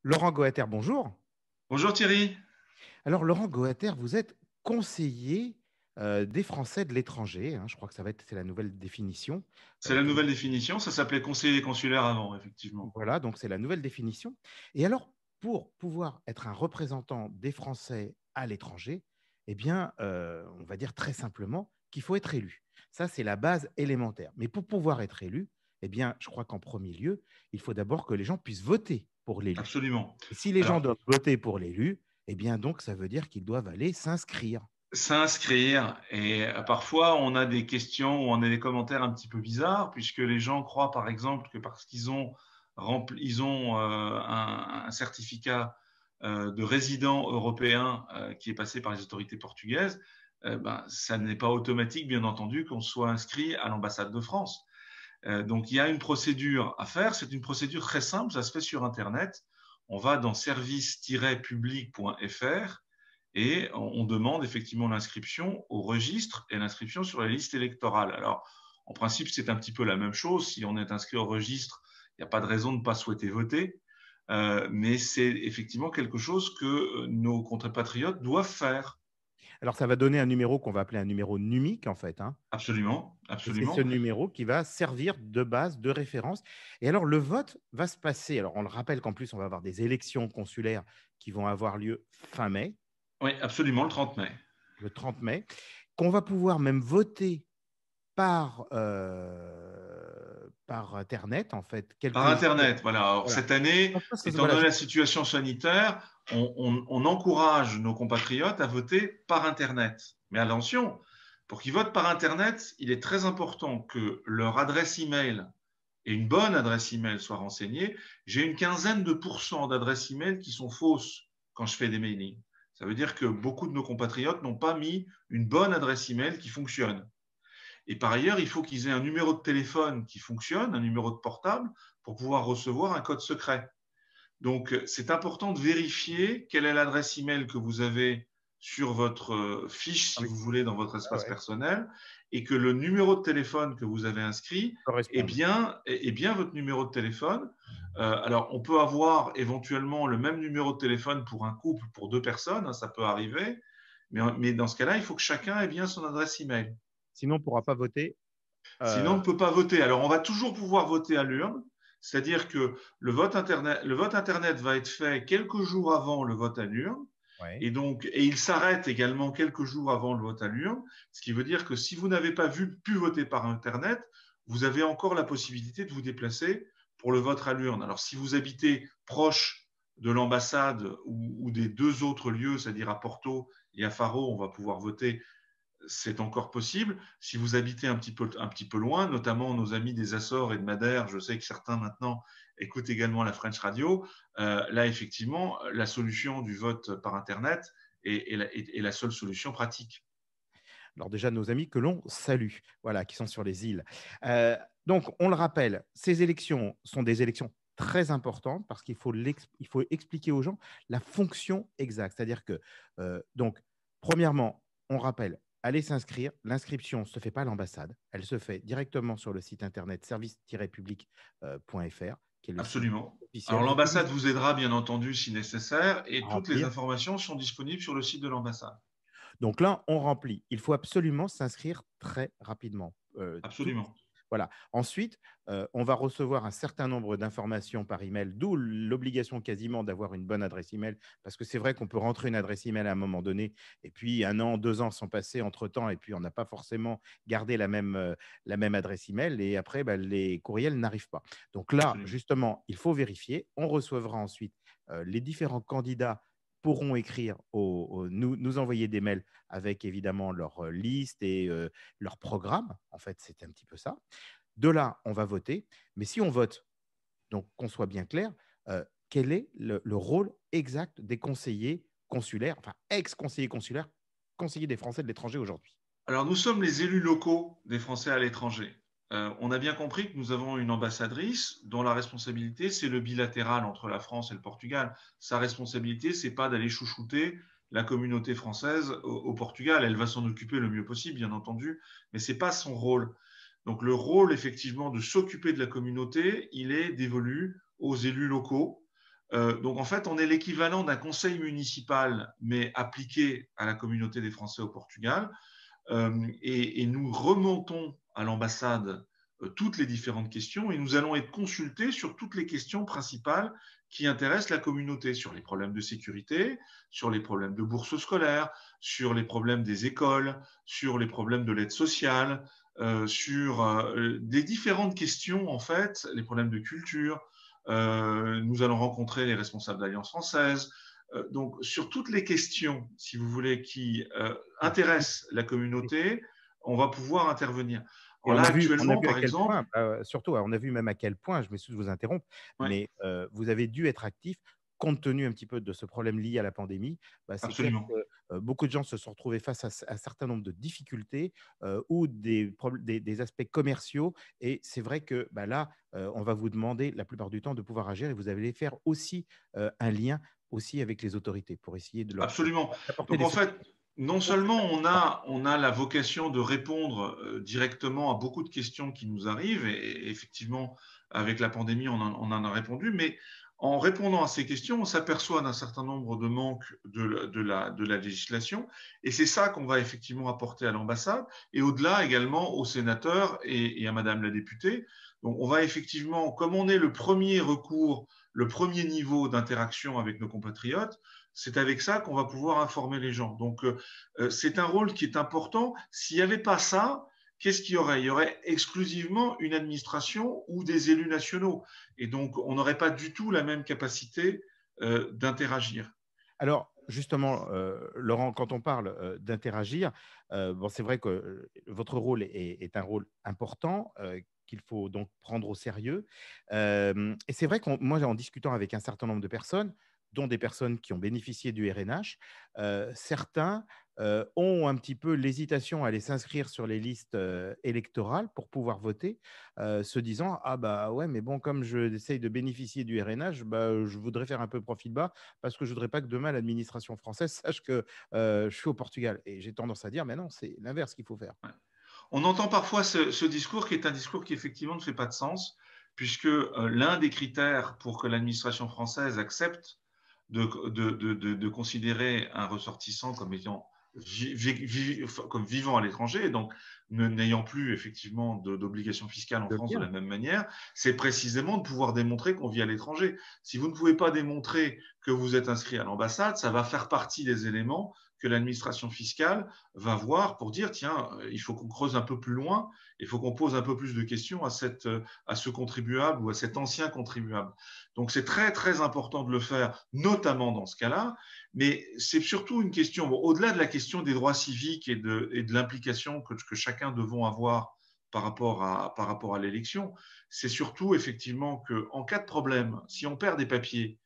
Laurent Goater, bonjour. Bonjour Thierry. Alors, Laurent Goater, vous êtes conseiller des Français de l'étranger, hein, je crois que c'est la nouvelle définition. C'est la Que nouvelle définition. Ça s'appelait conseiller consulaire avant, effectivement. voilà, donc c'est la nouvelle définition. Et alors, pour pouvoir être un représentant des Français à l'étranger, eh bien, on va dire très simplement qu'il faut être élu. Ça, c'est la base élémentaire. Mais pour pouvoir être élu, eh bien, je crois qu'en premier lieu, il faut d'abord que les gens puissent voter pour l'élu. Absolument. Et si les gens Alors, doivent voter pour l'élu, eh bien, donc, ça veut dire qu'ils doivent aller s'inscrire. s'inscrire. Et parfois, on a des questions ou on a des commentaires un petit peu bizarres, puisque les gens croient, par exemple, que parce qu'ils ont, un certificat de résident européen qui est passé par les autorités portugaises, ça n'est pas automatique, bien entendu, qu'on soit inscrit à l'ambassade de France. Donc, il y a une procédure à faire. C'est une procédure très simple. Ça se fait sur Internet. On va dans service-public.fr et on demande effectivement l'inscription au registre et l'inscription sur la liste électorale. Alors, en principe, c'est un petit peu la même chose. Si on est inscrit au registre, il n'y a pas de raison de ne pas souhaiter voter. Mais c'est effectivement quelque chose que nos compatriotes doivent faire. Alors, ça va donner un numéro qu'on va appeler un numéro numique, en fait, hein. Absolument, Et c'est ce absolument. numéro qui va servir de base, de référence. Et alors, le vote va se passer. Alors, on le rappelle qu'en plus, on va avoir des élections consulaires qui vont avoir lieu fin mai, Oui, absolument, le 30 mai. le 30 mai, qu'on va pouvoir même voter par Internet, en fait, Par quelques jours. Internet, voilà. Alors, Voilà. cette année, étant Voilà, donné la situation sanitaire, on encourage nos compatriotes à voter par Internet. Mais attention, pour qu'ils votent par Internet, il est très important que leur adresse email et une bonne adresse email soient renseignées. J'ai une quinzaine de pourcents d'adresses email qui sont fausses quand je fais des mailings. Ça veut dire que beaucoup de nos compatriotes n'ont pas mis une bonne adresse email qui fonctionne. Et par ailleurs, il faut qu'ils aient un numéro de téléphone qui fonctionne, un numéro de portable, pour pouvoir recevoir un code secret. Donc, c'est important de vérifier quelle est l'adresse email que vous avez sur votre fiche, ah si oui, vous voulez, dans votre ouais, espace ouais, personnel, et que le numéro de téléphone que vous avez inscrit correspondent. est bien votre numéro de téléphone. Alors, on peut avoir éventuellement le même numéro de téléphone pour un couple, pour deux personnes, hein, ça peut arriver, mais dans ce cas-là, il faut que chacun ait bien son adresse email. Sinon, on ne pourra pas voter. Sinon, on euh, ne peut pas voter. Alors, on va toujours pouvoir voter à l'urne, c'est-à-dire que le vote Internet va être fait quelques jours avant le vote à l'urne, ouais. et il s'arrête également quelques jours avant le vote à l'urne, ce qui veut dire que si vous n'avez pas pu voter par Internet, vous avez encore la possibilité de vous déplacer pour le vote à l'urne. Alors, si vous habitez proche de l'ambassade ou des deux autres lieux, c'est-à-dire à Porto et à Faro, on va pouvoir voter, c'est encore possible. Si vous habitez un petit peu loin, notamment nos amis des Açores et de Madère, je sais que certains maintenant écoutent également la French Radio, là effectivement, la solution du vote par Internet est la seule solution pratique. Alors déjà, nos amis que l'on salue, voilà, qui sont sur les îles. Euh, donc, on le rappelle, ces élections sont des élections très importantes parce il faut expliquer aux gens la fonction exacte. C'est-à-dire que, donc, premièrement, on rappelle, allez s'inscrire. L'inscription ne se fait pas à l'ambassade, elle se fait directement sur le site internet service-public.fr, qui est le site Absolument. officiel. Alors Il suffit l'ambassade juste vous aidera bien entendu si nécessaire et de toutes les remplir. informations sont disponibles sur le site de l'ambassade. Donc là, on remplit. Il faut absolument s'inscrire très rapidement. Absolument. Voilà. Ensuite, on va recevoir un certain nombre d'informations par email, d'où l'obligation quasiment d'avoir une bonne adresse email, parce que c'est vrai qu'on peut rentrer une adresse email à un moment donné, et puis un an, 2 ans sont passés entre-temps, et puis on n'a pas forcément gardé la même adresse email, et après, bah, les courriels n'arrivent pas. Donc là, Absolument. justement, il faut vérifier. On recevra ensuite les différents candidats pourront écrire, nous envoyer des mails avec évidemment leur liste et leur programme. En fait, c'est un petit peu ça. De là, on va voter. Mais si on vote, donc qu'on soit bien clair, quel est le rôle exact des conseillers consulaires, enfin ex-conseillers consulaires, conseillers des Français de l'étranger aujourd'hui? Alors, nous sommes les élus locaux des Français à l'étranger. On a bien compris que nous avons une ambassadrice dont la responsabilité, c'est le bilatéral entre la France et le Portugal. Sa responsabilité, c'est pas d'aller chouchouter la communauté française au Portugal. Elle va s'en occuper le mieux possible, bien entendu, mais c'est pas son rôle. Donc, le rôle, effectivement, de s'occuper de la communauté, il est dévolu aux élus locaux Donc, en fait, on est l'équivalent d'un conseil municipal, mais appliqué à la communauté des Français au Portugal. Et nous remontons à l'ambassade toutes les différentes questions et nous allons être consultés sur toutes les questions principales qui intéressent la communauté, sur les problèmes de sécurité, sur les problèmes de bourse scolaire, sur les problèmes des écoles, sur les problèmes de l'aide sociale, sur les différentes questions, en fait, les problèmes de culture. Nous allons rencontrer les responsables d'Alliance française. Donc, sur toutes les questions, si vous voulez, qui intéressent la communauté, on va pouvoir intervenir. Et Alors là, on a actuellement, vu à par quel exemple, point, surtout, on a vu même à quel point, je m'excuse de vous interrompre, ouais, mais vous avez dû être actif compte tenu un petit peu de ce problème lié à la pandémie. Bah, c'est clair absolument. que beaucoup de gens se sont retrouvés face à un certain nombre de difficultés ou des aspects commerciaux. Et c'est vrai que bah, là, on va vous demander la plupart du temps de pouvoir agir et vous allez faire aussi un lien aussi avec les autorités pour essayer de leur Absolument. apporter Donc des en solutions. fait, non seulement on a la vocation de répondre directement à beaucoup de questions qui nous arrivent, et effectivement, avec la pandémie, on en a répondu, mais en répondant à ces questions, on s'aperçoit d'un certain nombre de manques de la législation, et c'est ça qu'on va effectivement apporter à l'ambassade, et au-delà également aux sénateurs et à Madame la députée. Donc on va effectivement, comme on est le premier recours, le premier niveau d'interaction avec nos compatriotes, c'est avec ça qu'on va pouvoir informer les gens. Donc, c'est un rôle qui est important. S'il n'y avait pas ça, qu'est-ce qu'il y aurait? Il y aurait exclusivement une administration ou des élus nationaux. Et donc, on n'aurait pas du tout la même capacité d'interagir. Alors, justement, Laurent, quand on parle d'interagir, bon, c'est vrai que votre rôle est un rôle important qu'il faut donc prendre au sérieux. Et c'est vrai que moi, en discutant avec un certain nombre de personnes, dont des personnes qui ont bénéficié du RNH, certains ont un petit peu l'hésitation à aller s'inscrire sur les listes électorales pour pouvoir voter, se disant: ah bah ouais, mais bon, comme j'essaye de bénéficier du RNH, bah, je voudrais faire un peu profil bas parce que je ne voudrais pas que demain l'administration française sache que je suis au Portugal. Et j'ai tendance à dire, mais non, c'est l'inverse qu'il faut faire. On entend parfois ce discours qui est un discours qui effectivement ne fait pas de sens, puisque l'un des critères pour que l'administration française accepte de considérer un ressortissant comme étant comme vivant à l'étranger, et donc n'ayant plus effectivement d'obligation fiscale en Le France de la bien. même manière, c'est précisément de pouvoir démontrer qu'on vit à l'étranger. Si vous ne pouvez pas démontrer que vous êtes inscrit à l'ambassade, ça va faire partie des éléments que l'administration fiscale va voir pour dire, tiens, il faut qu'on creuse un peu plus loin, il faut qu'on pose un peu plus de questions à ce contribuable ou à cet ancien contribuable. Donc c'est très très important de le faire, notamment dans ce cas-là, mais c'est surtout une question, bon, au-delà de la question des droits civiques et de l'implication que chacun devons avoir par rapport à l'élection, c'est surtout effectivement qu'en cas de problème, si on perd des papiers,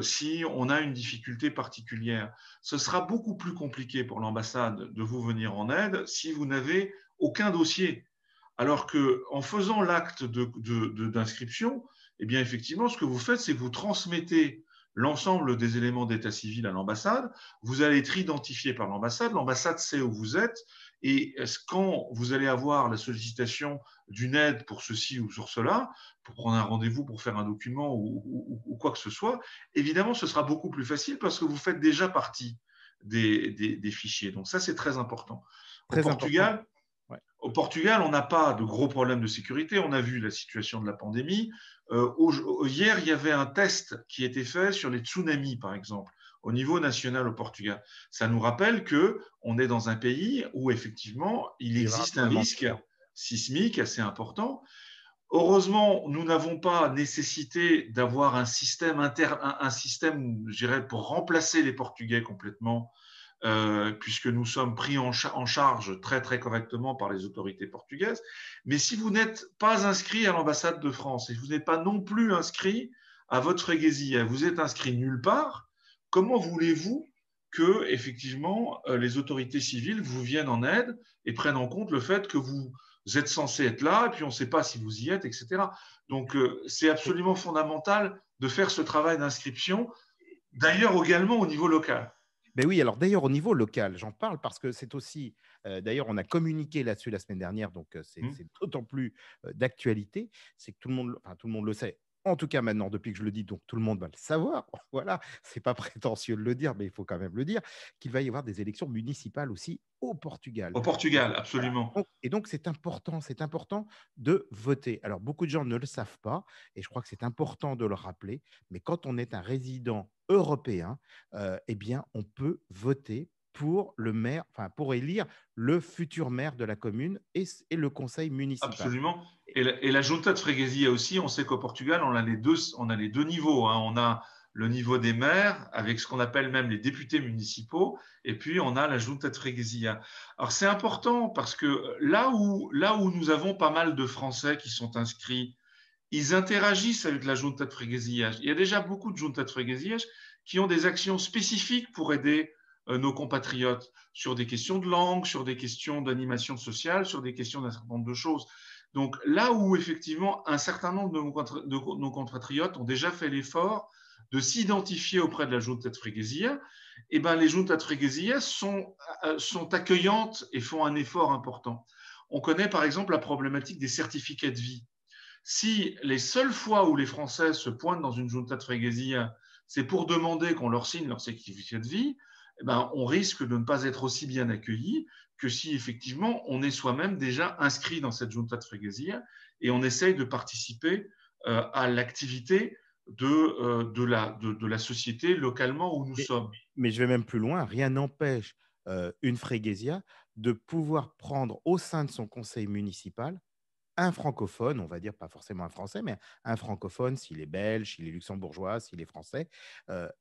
si on a une difficulté particulière, ce sera beaucoup plus compliqué pour l'ambassade de vous venir en aide si vous n'avez aucun dossier. Alors qu'en faisant l'acte d'inscription, eh bien, effectivement, ce que vous faites, c'est que vous transmettez l'ensemble des éléments d'état civil à l'ambassade. Vous allez être identifié par l'ambassade. L'ambassade sait où vous êtes. Et quand vous allez avoir la sollicitation d'une aide pour ceci ou sur cela, pour prendre un rendez-vous, pour faire un document ou quoi que ce soit, évidemment, ce sera beaucoup plus facile parce que vous faites déjà partie des fichiers. Donc ça, c'est très important. Au Très important. Portugal, Ouais. au Portugal, on n'a pas de gros problèmes de sécurité. On a vu la situation de la pandémie. Hier, il y avait un test qui était fait sur les tsunamis, par exemple, au niveau national au Portugal. Ça nous rappelle que on est dans un pays où effectivement il Il y aura un existe un tremblement de risque terre. sismique assez important. Heureusement, nous n'avons pas nécessité d'avoir un système, je dirais, pour remplacer les Portugais complètement, puisque nous sommes pris en charge très très correctement par les autorités portugaises. Mais si vous n'êtes pas inscrit à l'ambassade de France et vous n'êtes pas non plus inscrit à votre Guésia, vous êtes inscrit nulle part, comment voulez-vous que effectivement les autorités civiles vous viennent en aide et prennent en compte le fait que vous êtes censé être là et puis on ne sait pas si vous y êtes, etc. Donc c'est absolument fondamental de faire ce travail d'inscription, d'ailleurs également au niveau local. Ben oui, alors d'ailleurs, au niveau local, j'en parle parce que c'est aussi, d'ailleurs, on a communiqué là-dessus la semaine dernière, donc c'est Hmm. d'autant plus d'actualité. C'est que tout le monde le sait. en tout cas maintenant, depuis que je le dis, donc tout le monde va le savoir, voilà, c'est pas prétentieux de le dire, mais il faut quand même le dire, qu'il va y avoir des élections municipales aussi au Portugal. Au Portugal, absolument. Donc c'est important de voter. Alors, beaucoup de gens ne le savent pas, et je crois que c'est important de le rappeler, mais quand on est un résident européen, eh bien, on peut voter pour le maire, enfin, pour élire le futur maire de la commune et le conseil municipal. Absolument. Et la Junta de Freguesia aussi, on sait qu'au Portugal, on a les deux niveaux, hein. On a le niveau des maires, avec ce qu'on appelle même les députés municipaux, et puis on a la Junta de Freguesia. Alors c'est important parce que là où nous avons pas mal de Français qui sont inscrits, ils interagissent avec la Junta de Freguesia. Il y a déjà beaucoup de Junta de Freguesia qui ont des actions spécifiques pour aider nos compatriotes sur des questions de langue, sur des questions d'animation sociale, sur des questions d'un certain nombre de choses. Donc là où effectivement un certain nombre de nos compatriotes ont déjà fait l'effort de s'identifier auprès de la Junta de Freguesia, eh ben, les Junta de Freguesia sont accueillantes et font un effort important. On connaît par exemple la problématique des certificats de vie. Si les seules fois où les Français se pointent dans une Junta de Freguesia, c'est pour demander qu'on leur signe leur certificat de vie, eh ben, on risque de ne pas être aussi bien accueillis que si effectivement on est soi-même déjà inscrit dans cette Junta de Freguesia et on essaye de participer à l'activité de la société localement où nous sommes. Mais je vais même plus loin, rien n'empêche une Freguesia de pouvoir prendre au sein de son conseil municipal un francophone, on va dire pas forcément un français, mais un francophone, s'il est belge, s'il est luxembourgeois, s'il est français,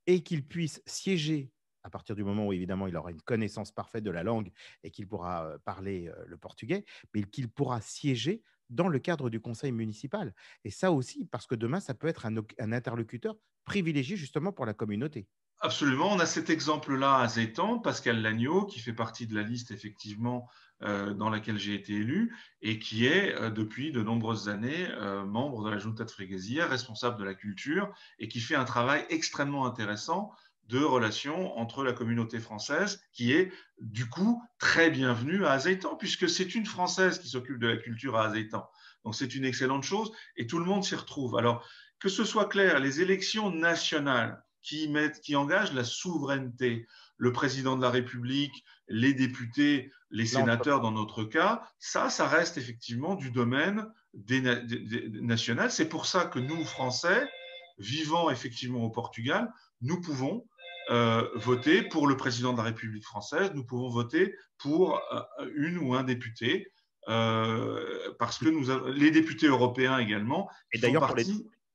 et qu'il puisse siéger à partir du moment où, évidemment, il aura une connaissance parfaite de la langue et qu'il pourra parler le portugais, mais qu'il pourra siéger dans le cadre du conseil municipal. Et ça aussi, parce que demain, ça peut être un interlocuteur privilégié justement pour la communauté. Absolument, on a cet exemple-là à Zétan, Pascal Lagneau, qui fait partie de la liste effectivement dans laquelle j'ai été élu et qui est depuis de nombreuses années membre de la Junta de Freguesia, responsable de la culture et qui fait un travail extrêmement intéressant de relation entre la communauté française qui est du coup très bienvenue à Azeitan puisque c'est une Française qui s'occupe de la culture à Azeitan. Donc c'est une excellente chose et tout le monde s'y retrouve. Alors que ce soit clair, les élections nationales qui engagent la souveraineté, le président de la République, les députés, les sénateurs dans notre cas, ça reste effectivement du domaine national. C'est pour ça que nous, Français, vivant effectivement au Portugal, nous pouvons voter pour le président de la République française, nous pouvons voter pour une ou un député, parce que les députés européens également, Et d'ailleurs,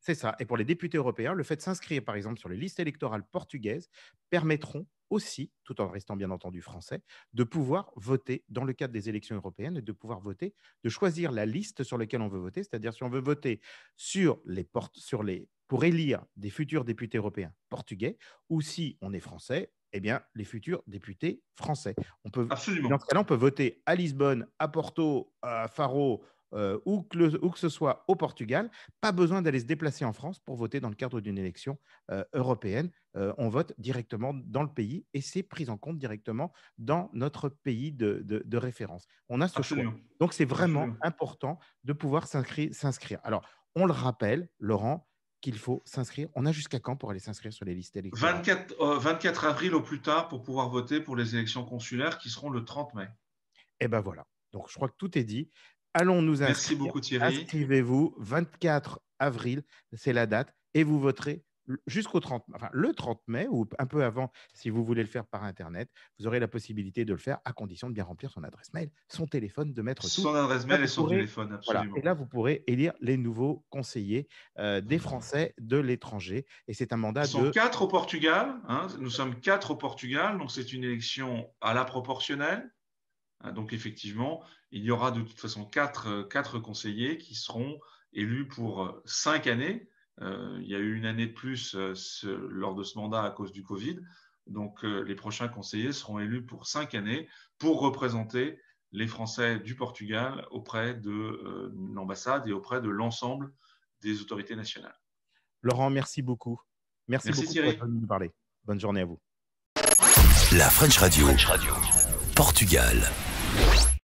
c'est ça. Et pour les députés européens, le fait de s'inscrire, par exemple, sur les listes électorales portugaises permettront aussi, tout en restant bien entendu français, de pouvoir voter dans le cadre des élections européennes et de pouvoir voter, de choisir la liste sur laquelle on veut voter. C'est-à-dire, si on veut voter pour élire des futurs députés européens portugais, ou si on est français, eh bien, les futurs députés français. Absolument. Dans ce cas-là, on peut voter à Lisbonne, à Porto, à Faro, où que ce soit au Portugal. Pas besoin d'aller se déplacer en France pour voter dans le cadre d'une élection européenne. On vote directement dans le pays et c'est pris en compte directement dans notre pays de référence. On a ce choix. Donc, c'est vraiment important de pouvoir s'inscrire. Alors, on le rappelle, Laurent, qu'il faut s'inscrire. On a jusqu'à quand pour aller s'inscrire sur les listes électorales? 24 avril au plus tard pour pouvoir voter pour les élections consulaires qui seront le 30 mai. Et ben voilà. Donc, je crois que tout est dit. Allons nous inscrire. Merci beaucoup Thierry. Inscrivez-vous, 24 avril, c'est la date, et vous voterez le 30 mai ou un peu avant, si vous voulez le faire par Internet. Vous aurez la possibilité de le faire à condition de bien remplir son adresse mail, son téléphone, de mettre tout. Son adresse mail et son téléphone, absolument. Voilà. Et là, vous pourrez élire les nouveaux conseillers des Français de l'étranger. Et c'est un mandat Ils sont 4 au Portugal. Hein. Nous sommes 4 au Portugal, donc c'est une élection à la proportionnelle. Donc effectivement, il y aura de toute façon 4 conseillers qui seront élus pour 5 années. Il y a eu une année de plus lors de ce mandat à cause du Covid. Donc les prochains conseillers seront élus pour 5 années pour représenter les Français du Portugal auprès de l'ambassade et auprès de l'ensemble des autorités nationales. Laurent, merci beaucoup. Merci beaucoup Thierry. pour nous parler. Bonne journée à vous. La French Radio. Portugal.